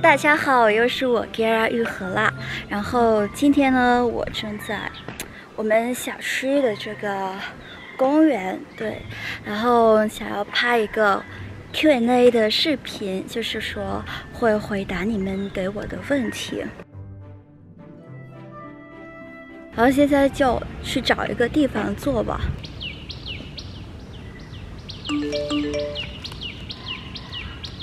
大家好，又是我 Gara 玉和啦。然后今天呢，我正在我们小区的这个公园，对，然后想要拍一个 Q&A 的视频，就是说会回答你们给我的问题。然后现在就去找一个地方坐吧。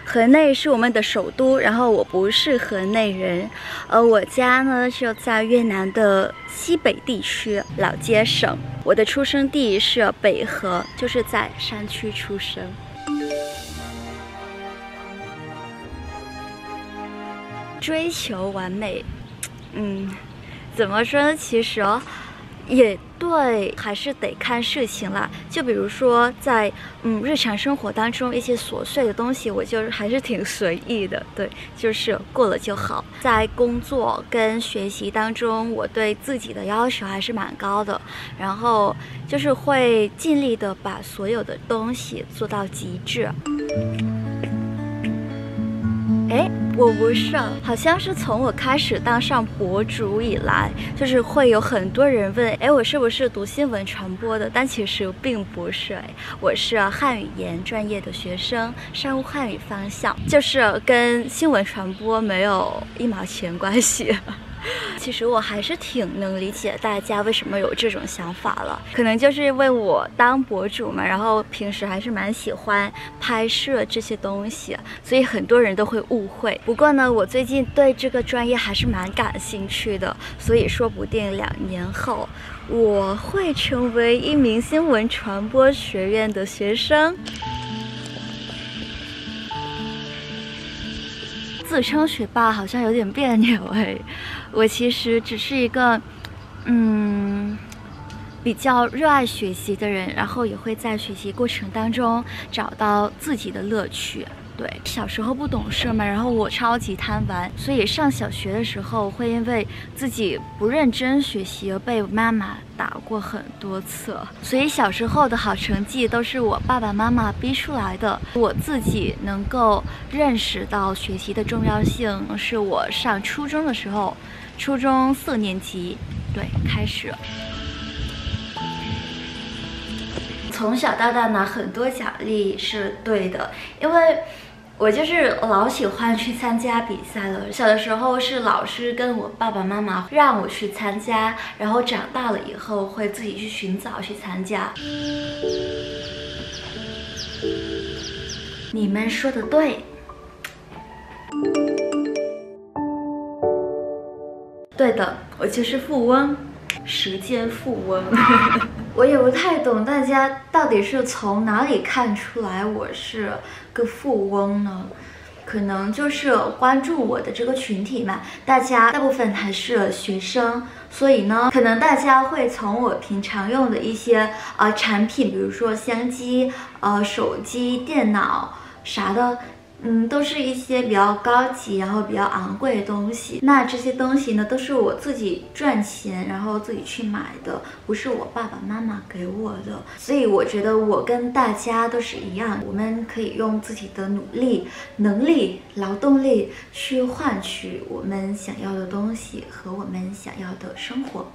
河内是我们的首都，然后我不是河内人，我家呢就在越南的西北地区老街省，我的出生地是北河，就是在山区出生。追求完美，怎么说呢？其实也对，还是得看事情啦。就比如说在日常生活当中一些琐碎的东西，我就还是挺随意的，对，就是过了就好。在工作跟学习当中，我对自己的要求还是蛮高的，然后就是会尽力的把所有的东西做到极致。我不是，好像是从我开始当上博主以来，就是会有很多人问，我是不是读新闻传播的？但其实并不是，我是汉语言专业的学生，商务汉语方向，就是跟新闻传播没有1毛钱关系。其实我还是挺能理解大家为什么有这种想法了，可能就是因为我当博主嘛，然后平时还是蛮喜欢拍摄这些东西，所以很多人都会误会。不过呢，我最近对这个专业还是蛮感兴趣的，所以说不定2年后我会成为一名新闻传播学院的学生。自称学霸好像有点别扭我其实只是一个比较热爱学习的人，然后也会在学习过程当中找到自己的乐趣。对，小时候不懂事嘛，然后我超级贪玩，所以上小学的时候会因为自己不认真学习而被妈妈打过很多次，所以小时候的好成绩都是我爸爸妈妈逼出来的。我自己能够认识到学习的重要性，是我上初中的时候，初中4年级，对，开始。从小到大拿很多奖励是对的，因为我就是老喜欢去参加比赛了。小的时候是老师跟我爸爸妈妈让我去参加，然后长大了以后会自己去寻找去参加。你们说的对，对的，我就是富翁，时间富翁。我也不太懂大家到底是从哪里看出来我是个富翁呢？可能就是关注我的这个群体嘛，大家大部分还是学生，所以呢，可能大家会从我平常用的一些产品，比如说相机、手机、电脑啥的。都是一些比较高级，然后比较昂贵的东西。那这些东西呢，都是我自己赚钱，然后自己去买的，不是我爸爸妈妈给我的。所以我觉得我跟大家都是一样，我们可以用自己的努力、能力、劳动力去换取我们想要的东西和我们想要的生活。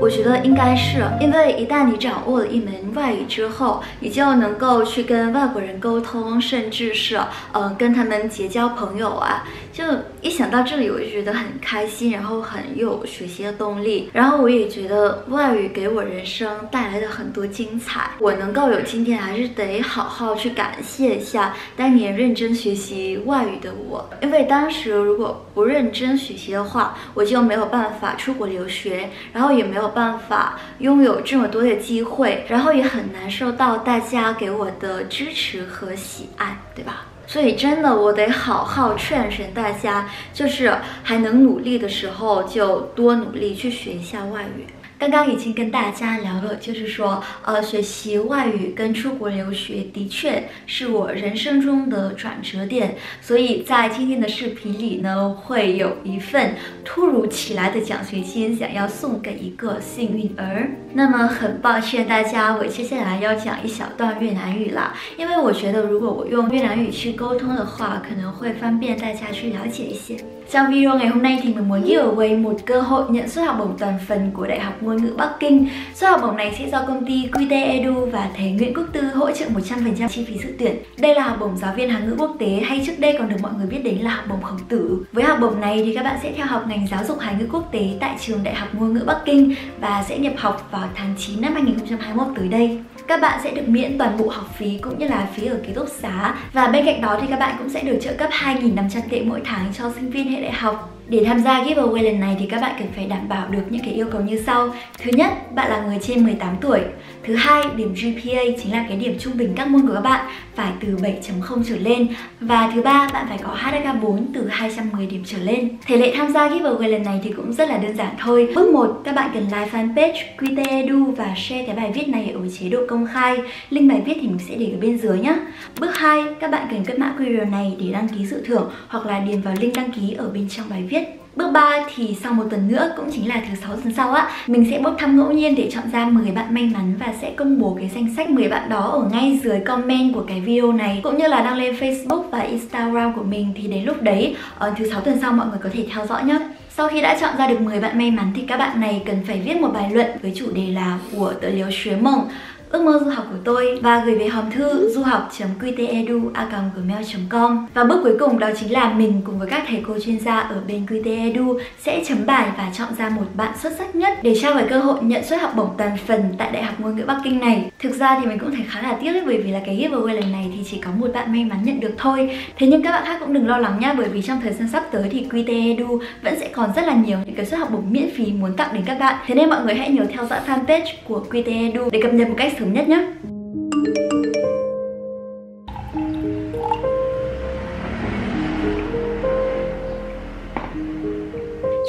我觉得应该是，因为一旦你掌握了一门外语之后，你就能够去跟外国人沟通，甚至是跟他们结交朋友啊。就一想到这里，我就觉得很开心，然后很有学习的动力。然后我也觉得外语给我人生带来了很多精彩。我能够有今天，还是得好好去感谢一下当年认真学习外语的我。因为当时如果不认真学习的话，我就没有办法出国留学，然后也没有办法拥有这么多的机会，然后也很难受到大家给我的支持和喜爱，对吧？所以真的我得好好劝大家，就是还能努力的时候就多努力去学一下外语。刚刚已经跟大家聊了，就是说，学习外语跟出国留学的确是我人生中的转折点，所以在今天的视频里呢，会有一份突如其来的奖学金，想要送给一个幸运儿。那么很抱歉大家，我接下来要讲一小段越南语啦，因为我覺得如果我用越南语去沟通的话，可能会方便大家去了解一些。Trong video ngày hôm nay thì mình muốn giveaway một cơ hội nhận suất học bổng toàn phần của Đại học Ngôn ngữ Bắc Kinh. Suất học bổng này sẽ do công ty QT Edu và Thế Nguyễn Quốc Tư hỗ trợ 100% chi phí dự tuyển. Đây là học bổng giáo viên Hán ngữ quốc tế, hay trước đây còn được mọi người biết đến là học bổng Khổng Tử. Với học bổng này thì các bạn sẽ theo học ngành giáo dục Hán ngữ quốc tế tại trường Đại học Ngôn ngữ Bắc Kinh và sẽ nhập học vào tháng 9 năm 2021 tới đây. Các bạn sẽ được miễn toàn bộ học phí cũng như là phí ở ký túc xá. Và bên cạnh đó thì các bạn cũng sẽ được trợ cấp 2.500 tệ mỗi tháng cho sinh viên hệ đại học. Để tham gia giveaway lần này thì các bạn cần phải đảm bảo được những cái yêu cầu như sau. Thứ nhất, bạn là người trên 18 tuổi. Thứ hai, điểm GPA chính là cái điểm trung bình các môn của các bạn phải từ 7.0 trở lên. Và thứ ba, bạn phải có HSK4 từ 210 điểm trở lên. Thể lệ tham gia giveaway lần này thì cũng rất là đơn giản thôi. Bước 1, các bạn cần like fanpage QT Edu và share cái bài viết này ở chế độ công khai. Link bài viết thì mình sẽ để ở bên dưới nhé. Bước 2, các bạn cần quét mã QR này để đăng ký dự thưởng hoặc là điền vào link đăng ký ở bên trong bài viết. Bước 3 thì sau một tuần nữa, cũng chính là thứ 6 tuần sau á, mình sẽ bốc thăm ngẫu nhiên để chọn ra 10 bạn may mắn và sẽ công bố cái danh sách 10 bạn đó ở ngay dưới comment của cái video này, cũng như là đăng lên Facebook và Instagram của mình. Thì đến lúc đấy, thứ 6 tuần sau mọi người có thể theo dõi nhé. Sau khi đã chọn ra được 10 bạn may mắn thì các bạn này cần phải viết một bài luận với chủ đề là của tớ liếu xuế mộng, ước mơ du học của tôi, và gửi về hòm thư du học.qtedu@gmail.com. Và bước cuối cùng đó chính là mình cùng với các thầy cô chuyên gia ở bên QT Edu sẽ chấm bài và chọn ra một bạn xuất sắc nhất để trao cái cơ hội nhận suất học bổng toàn phần tại Đại học Ngôn ngữ Bắc Kinh này. Thực ra thì mình cũng thấy khá là tiếc ấy, bởi vì là cái giveaway lần này thì chỉ có một bạn may mắn nhận được thôi. Thế nhưng các bạn khác cũng đừng lo lắng nhá, bởi vì trong thời gian sắp tới thì QT Edu vẫn sẽ còn rất là nhiều những cái suất học bổng miễn phí muốn tặng đến các bạn. Thế nên mọi người hãy nhớ theo dõi fanpage của QT Edu để cập nhật một cách sớm nhất nhé.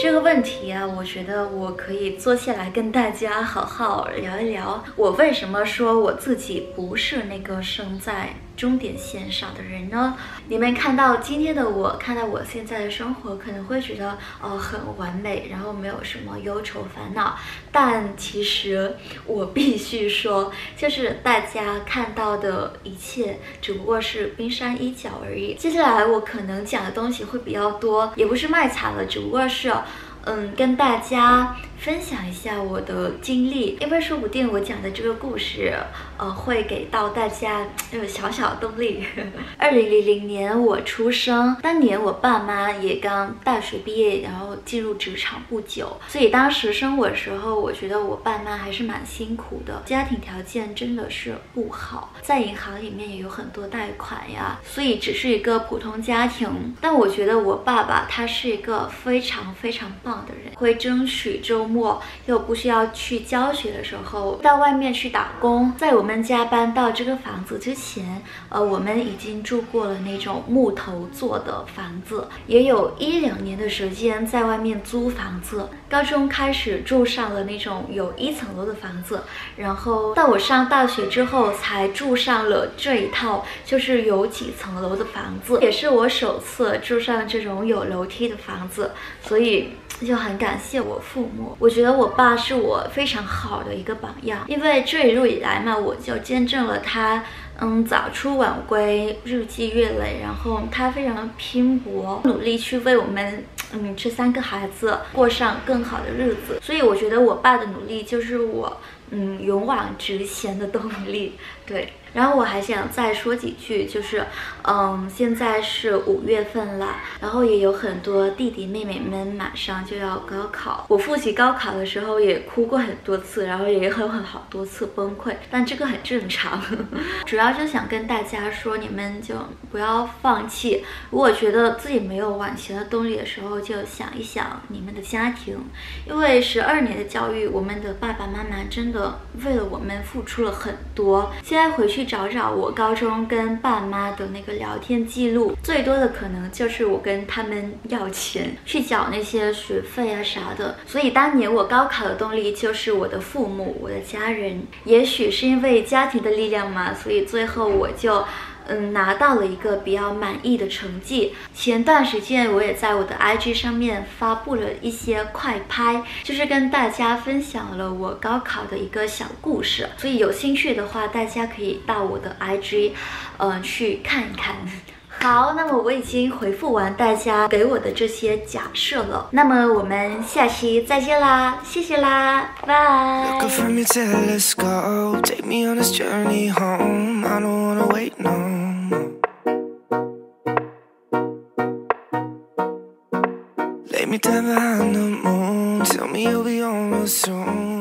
这个问题啊，我觉得我可以坐下来跟大家好好聊一聊，我为什么说我自己不是那个生在终点线上的人呢？你们看到今天的我，看到我现在的生活，可能会觉得很完美，然后没有什么忧愁烦恼。但其实我必须说，就是大家看到的一切只不过是冰山一角而已。接下来我可能讲的东西会比较多，也不是卖惨了，只不过是跟大家分享一下我的经历，因为说不定我讲的这个故事，会给到大家有小小动力。2000年我出生，当年我爸妈也刚大学毕业，然后进入职场不久，所以当时生我的时候，我觉得我爸妈还是蛮辛苦的，家庭条件真的是不好，在银行里面也有很多贷款呀，所以只是一个普通家庭。但我觉得我爸爸他是一个非常非常棒的人，会争取周末又不需要去教学的时候到外面去打工。在我们家搬到这个房子之前，我们已经住过了那种木头做的房子，也有1-2年的时间在外面租房子。高中开始住上了那种有1层楼的房子，然后到我上大学之后才住上了这一套就是有几层楼的房子，也是我首次住上这种有楼梯的房子，所以就很感谢我父母。我觉得我爸是我非常好的一个榜样，因为这一路以来嘛，我就见证了他早出晚归，日积月累，然后他非常的拼搏，努力去为我们这3个孩子过上更好的日子。所以我觉得我爸的努力就是我勇往直前的动力。对，然后我还想再说几句，就是现在是5月份了，然后也有很多弟弟妹妹们马上就要高考。我复习高考的时候也哭过很多次，然后也有好多次崩溃，但这个很正常。主要就想跟大家说，你们就不要放弃。如果觉得自己没有往前的动力的时候，就想一想你们的家庭，因为12年的教育，我们的爸爸妈妈真的的为了我们付出了很多。现在回去找找我高中跟爸妈的那个聊天记录，最多的可能就是我跟他们要钱去缴那些学费啊啥的。所以当年我高考的动力就是我的父母，我的家人。也许是因为家庭的力量嘛，所以最后我就拿到了一个比较满意的成绩。前段时间我也在我的 IG 上面发布了一些快拍，就是跟大家分享了我高考的一个小故事，所以有兴趣的话大家可以到我的 IG 去看一看。好，那么我已经回复完大家给我的这些假设了，那么我们下期再见啦，谢谢啦，拜。Lay me down behind the moon, tell me you'll be on real soon.